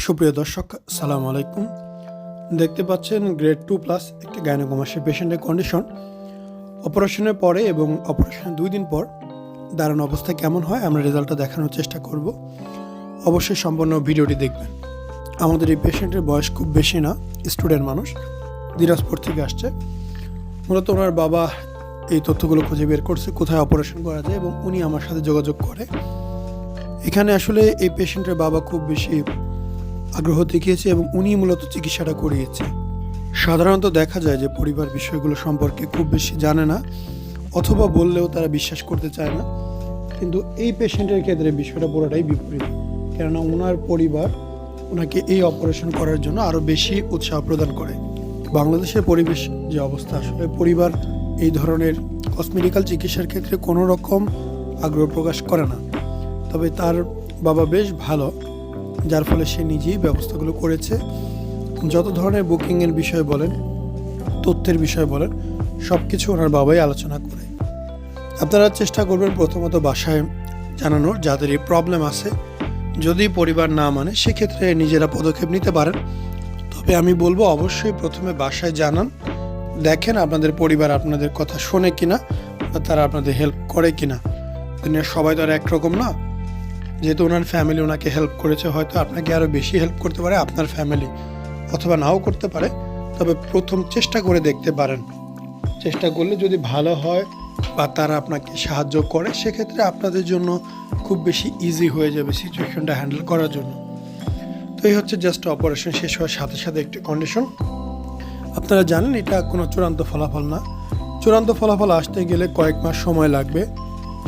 সুপ্রিয় দর্শক, সালামু আলাইকুম। দেখতে পাচ্ছেন গ্রেড 2+ একটি গাইনোকমাসির পেশেন্টের কন্ডিশন। অপারেশনের পরে এবং অপারেশনের 2 দিন পর দাঁড়ানো অবস্থা কেমন হয় আমরা রেজাল্টটা দেখানোর চেষ্টা করব। অবশ্যই সম্পূর্ণ ভিডিওটি দেখবেন। আমাদের এই পেশেন্টের বয়স খুব বেশি না, স্টুডেন্ট মানুষ, দিনাজপুর থেকে আসছে। মূলত ওনার বাবা এই তথ্যগুলো খুঁজে বের করছে কোথায় অপারেশন করা যায় এবং উনি আমার সাথে যোগাযোগ করে। এখানে আসলে এই পেশেন্টের বাবা খুব বেশি আগ্রহ দেখিয়েছে এবং উনি মূলত চিকিৎসাটা করিয়েছে। সাধারণত দেখা যায় যে পরিবার বিষয়গুলো সম্পর্কে খুব বেশি জানে না, অথবা বললেও তারা বিশ্বাস করতে চায় না। কিন্তু এই পেশেন্টের ক্ষেত্রে বিষয়টা পুরোটাই বিপরীত, কেননা ওনার পরিবার ওনাকে এই অপারেশন করার জন্য আরও বেশি উৎসাহ প্রদান করে। বাংলাদেশের পরিবেশ যে অবস্থা, আসলে পরিবার এই ধরনের কসমেটিক্যাল চিকিৎসার ক্ষেত্রে কোনো রকম আগ্রহ প্রকাশ করে না। তবে তার বাবা বেশ ভালো, যার ফলে সে নিজেই ব্যবস্থাগুলো করেছে। যত ধরনের বুকিংয়ের বিষয় বলেন, তথ্যের বিষয় বলেন, সব কিছু ওনার বাবাই আলোচনা করে। আপনারা চেষ্টা করবেন প্রথমত বাসায় জানানোর যাদের এই প্রবলেম আছে। যদি পরিবার না মানে সেক্ষেত্রে নিজেরা পদক্ষেপ নিতে পারেন। তবে আমি বলবো অবশ্যই প্রথমে বাসায় জানান, দেখেন আপনাদের পরিবার আপনাদের কথা শোনে কিনা বা তারা আপনাদের হেল্প করে কিনা। দুনিয়ার সবাই তো আর একরকম না। যেহেতু ওনার ফ্যামিলি ওনাকে হেল্প করেছে, হয়তো আপনাকে আরও বেশি হেল্প করতে পারে আপনার ফ্যামিলি, অথবা নাও করতে পারে। তবে প্রথম চেষ্টা করে দেখতে পারেন। চেষ্টা করলে যদি ভালো হয় বা তারা আপনাকে সাহায্য করে, সেক্ষেত্রে আপনাদের জন্য খুব বেশি ইজি হয়ে যাবে সিচুয়েশনটা হ্যান্ডেল করার জন্য। তো এই হচ্ছে জাস্ট অপারেশন শেষ হওয়ার সাথে সাথে একটি কন্ডিশন। আপনারা জানেন এটা কোনো চূড়ান্ত ফলাফল না। চূড়ান্ত ফলাফল আসতে গেলে কয়েক মাস সময় লাগবে।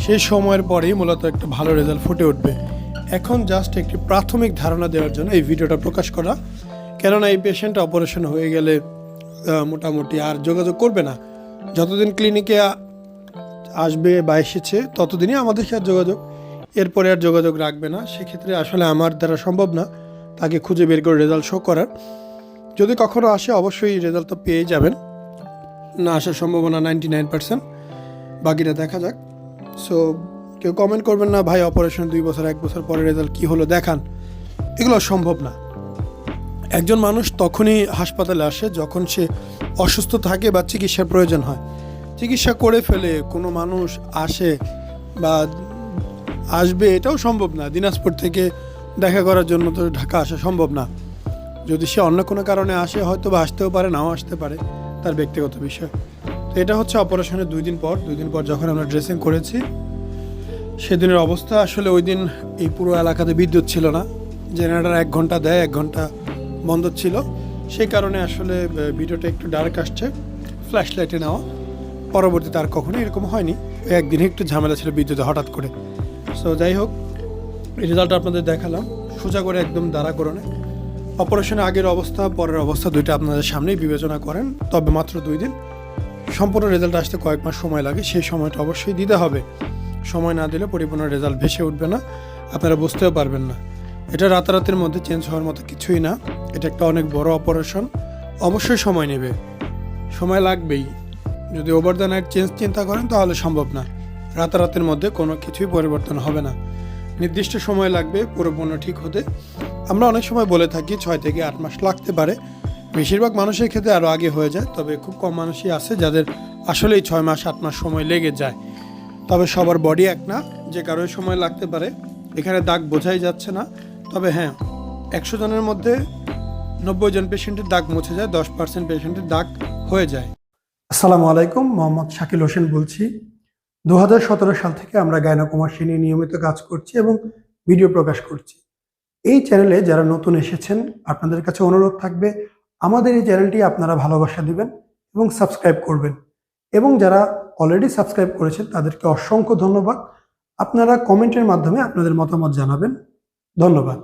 সেই সময়ের পরেই মূলত একটা ভালো রেজাল্ট ফুটে উঠবে। এখন জাস্ট একটি প্রাথমিক ধারণা দেওয়ার জন্য এই ভিডিওটা প্রকাশ করা, কেননা এই পেশেন্ট অপারেশন হয়ে গেলে মোটামুটি আর যোগাযোগ করবে না। যতদিন ক্লিনিকে আসবে বা এসেছে ততদিনই আমাদের সাথে যোগাযোগ, এরপরে আর যোগাযোগ রাখবে না। সেক্ষেত্রে আসলে আমার দ্বারা সম্ভব না তাকে খুঁজে বের করে রেজাল্ট শো করার। যদি কখনও আসে অবশ্যই রেজাল্ট তো পেয়ে যাবেন, না আসার সম্ভাবনা 99%, বাকিটা দেখা যাক। সো কেউ কমেন্ট করবেন না ভাই অপারেশন 2 বছর 1 বছর পরে রেজাল্ট কী হলো দেখান, এগুলো সম্ভব না। একজন মানুষ তখনই হাসপাতালে আসে যখন সে অসুস্থ থাকে বা চিকিৎসার প্রয়োজন হয়। চিকিৎসা করে ফেলে কোনো মানুষ আসে বা আসবে এটাও সম্ভব না। দিনাজপুর থেকে দেখা করার জন্য তো ঢাকা আসা সম্ভব না। যদি সে অন্য কোনো কারণে আসে হয়তো বা আসতেও পারে, নাও আসতে পারে, তার ব্যক্তিগত বিষয়। তো এটা হচ্ছে অপারেশনের 2 দিন পর যখন আমরা ড্রেসিং করেছি সেদিনের অবস্থা। আসলে ওই দিন এই পুরো এলাকাতে বিদ্যুৎ ছিল না, জেনারেটর 1 ঘন্টা দেয়, 1 ঘন্টা বন্ধ ছিল। সেই কারণে আসলে ভিডিওটা একটু ডার্ক আসছে, ফ্ল্যাশ লাইটে নেওয়া। পরবর্তীতে আর কখনো এরকম হয়নি। একদিনে একটু ঝামেলা ছিল বিদ্যুতে হঠাৎ করে। সো যাই হোক, এই রেজাল্টটা আপনাদের দেখালাম সোজা করে একদম দাঁড়া করণে। অপারেশনের আগের অবস্থা পরের অবস্থা দুইটা আপনাদের সামনেই বিবেচনা করেন। তবে মাত্র 2 দিন, সম্পূর্ণ রেজাল্ট আসতে কয়েক মাস সময় লাগে। সেই সময়টা অবশ্যই দিতে হবে। সময় না দিলে পরিপূর্ণ রেজাল্ট ভেসে উঠবে না, আপনারা বুঝতেও পারবেন না। এটা রাতারাতির মধ্যে চেঞ্জ হওয়ার মতো কিছুই না। এটা একটা অনেক বড় অপারেশন, অবশ্যই সময় নেবে, সময় লাগবেই। যদি ওভার দ্য নাইট চেঞ্জ চিন্তা করেন তাহলে সম্ভব না। রাতারাতির মধ্যে কোনো কিছুই পরিবর্তন হবে না, নির্দিষ্ট সময় লাগবে পুরোপূর্ণ ঠিক হতে। আমরা অনেক সময় বলে থাকি 6 থেকে 8 মাস লাগতে পারে। বেশিরভাগ মানুষের ক্ষেত্রে আরও আগে হয়ে যায়, তবে খুব কম মানুষই আছে যাদের আসলেই 6 মাস 8 মাস সময় লেগে যায়। তবে সবার বডি এক না, যে কারোই সময় লাগতে পারে। এখানে দাগ বোঝাই যাচ্ছে না। তবে হ্যাঁ, 100 জনের মধ্যে 90 জন পেশেন্টের দাগ মুছে যায়, 10% পেশেন্টের দাগ হয়ে যায়। আসসালামু আলাইকুম, মোহাম্মদ শাকিল হোসেন বলছি। 2017 সাল থেকে আমরা গাইনোকমাসি নিয়ে নিয়মিত কাজ করছি এবং ভিডিও প্রকাশ করছি। এই চ্যানেলে যারা নতুন এসেছেন আপনাদের কাছে অনুরোধ থাকবে আমাদের এই চ্যানেলটি আপনারা ভালোবাসা দিবেন এবং সাবস্ক্রাইব করবেন। এবং যারা অলরেডি সাবস্ক্রাইব করেছেন তাদেরকে অসংখ্য ধন্যবাদ। আপনারা কমেন্টের মাধ্যমে আপনাদের মতামত জানাবেন। ধন্যবাদ।